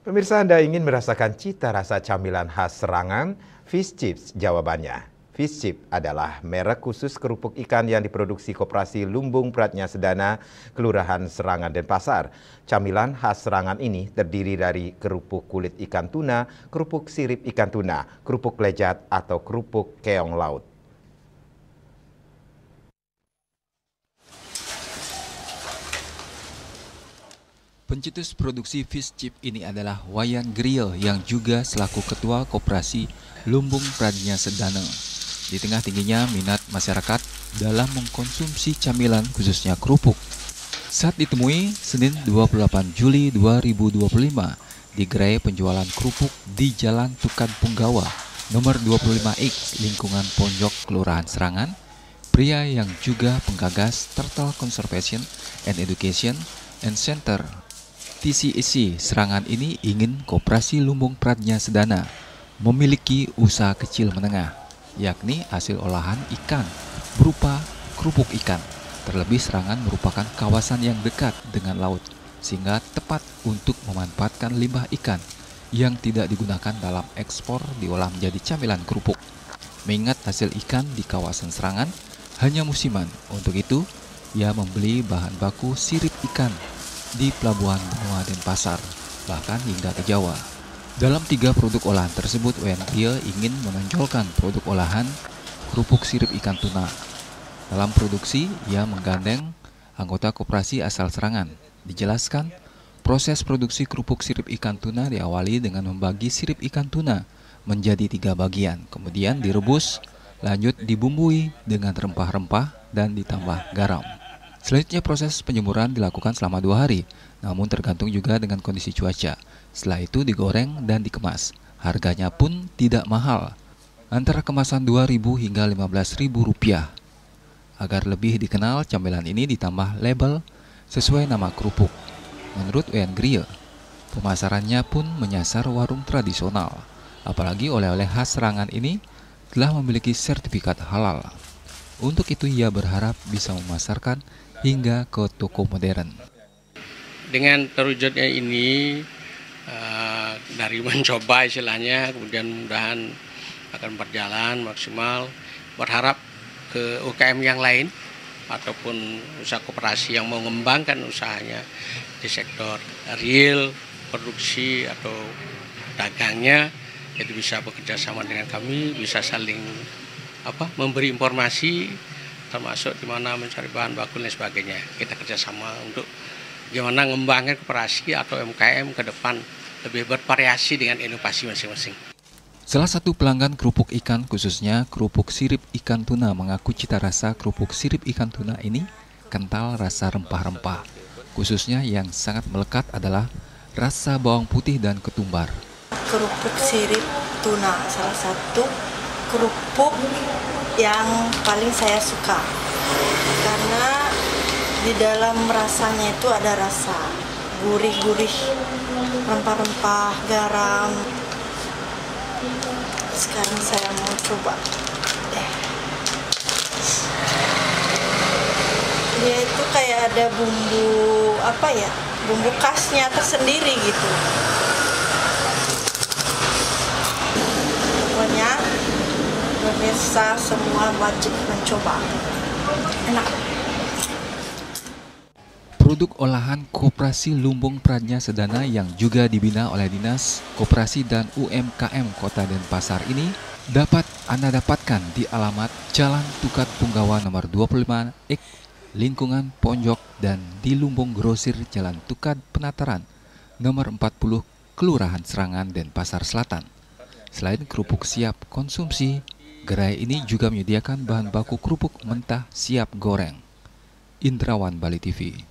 Pemirsa, Anda ingin merasakan cita rasa camilan khas Serangan? Fish Chips jawabannya. Fish Chips adalah merek khusus kerupuk ikan yang diproduksi Koperasi Lumbung Pradnya Sedana, Kelurahan Serangan, Denpasar. Camilan khas Serangan ini terdiri dari kerupuk kulit ikan tuna, kerupuk sirip ikan tuna, kerupuk lejat, atau kerupuk keong laut. Pencetus produksi Fish Chips ini adalah Wayan Griel yang juga selaku Ketua Koperasi Lumbung Pradnya Sedana. Di tengah tingginya minat masyarakat dalam mengkonsumsi camilan khususnya kerupuk. Saat ditemui Senin 28 Juli 2025 di gerai penjualan kerupuk di Jalan Tukan Punggawa nomor 25X lingkungan Ponjok Kelurahan Serangan, pria yang juga penggagas Turtle Conservation and Education and Center TCEC Serangan ini ingin Koperasi Lumbung Pradnya Sedana memiliki usaha kecil menengah, yakni hasil olahan ikan berupa kerupuk ikan. Terlebih Serangan merupakan kawasan yang dekat dengan laut, sehingga tepat untuk memanfaatkan limbah ikan yang tidak digunakan dalam ekspor diolah menjadi camilan kerupuk. Mengingat hasil ikan di kawasan Serangan hanya musiman, untuk itu ia membeli bahan baku sirip ikan di Pelabuhan Benua Denpasar, bahkan hingga ke Jawa. Dalam 3 produk olahan tersebut, dia ingin menonjolkan produk olahan kerupuk sirip ikan tuna. Dalam produksi, ia menggandeng anggota koperasi asal Serangan. Dijelaskan, proses produksi kerupuk sirip ikan tuna diawali dengan membagi sirip ikan tuna menjadi 3 bagian, kemudian direbus, lanjut dibumbui dengan rempah-rempah dan ditambah garam. Selanjutnya proses penjemuran dilakukan selama 2 hari, namun tergantung juga dengan kondisi cuaca. Setelah itu digoreng dan dikemas. Harganya pun tidak mahal, antara kemasan Rp2.000 hingga Rp15.000. Agar lebih dikenal, camilan ini ditambah label sesuai nama kerupuk. Menurut Wayan Griel, pemasarannya pun menyasar warung tradisional. Apalagi oleh-oleh khas Serangan ini telah memiliki sertifikat halal. Untuk itu ia berharap bisa memasarkan hingga ke toko modern. Dengan terwujudnya ini dari mencoba istilahnya, kemudian mudah-mudahan akan berjalan maksimal. Berharap ke UKM yang lain ataupun usaha koperasi yang mau mengembangkan usahanya di sektor real, produksi atau dagangnya, jadi bisa bekerja sama dengan kami, bisa saling memberi informasi, termasuk di mana mencari bahan baku dan sebagainya. Kita kerjasama untuk gimana mengembangkan koperasi atau UMKM ke depan lebih bervariasi dengan inovasi masing-masing. Salah satu pelanggan kerupuk ikan, khususnya kerupuk sirip ikan tuna, mengaku cita rasa kerupuk sirip ikan tuna ini kental rasa rempah-rempah. Khususnya yang sangat melekat adalah rasa bawang putih dan ketumbar. Kerupuk sirip tuna salah satu kerupuk yang paling saya suka, karena di dalam rasanya itu ada rasa gurih-gurih, rempah-rempah, garam. Sekarang saya mau coba. Dia itu kayak ada bumbu bumbu khasnya tersendiri gitu. Pokoknya pemirsa semua wajib mencoba. Enak. Produk olahan Koperasi Lumbung Pradnya Sedana yang juga dibina oleh Dinas Koperasi dan UMKM Kota Denpasar ini dapat Anda dapatkan di alamat Jalan Tukan Punggawa nomor 25X lingkungan Ponjok dan di Lumbung Grosir Jalan Tukan Penataran nomor 40 Kelurahan Serangan, Denpasar Selatan. Selain kerupuk siap konsumsi, gerai ini juga menyediakan bahan baku kerupuk mentah siap goreng. Indrawan, Bali TV.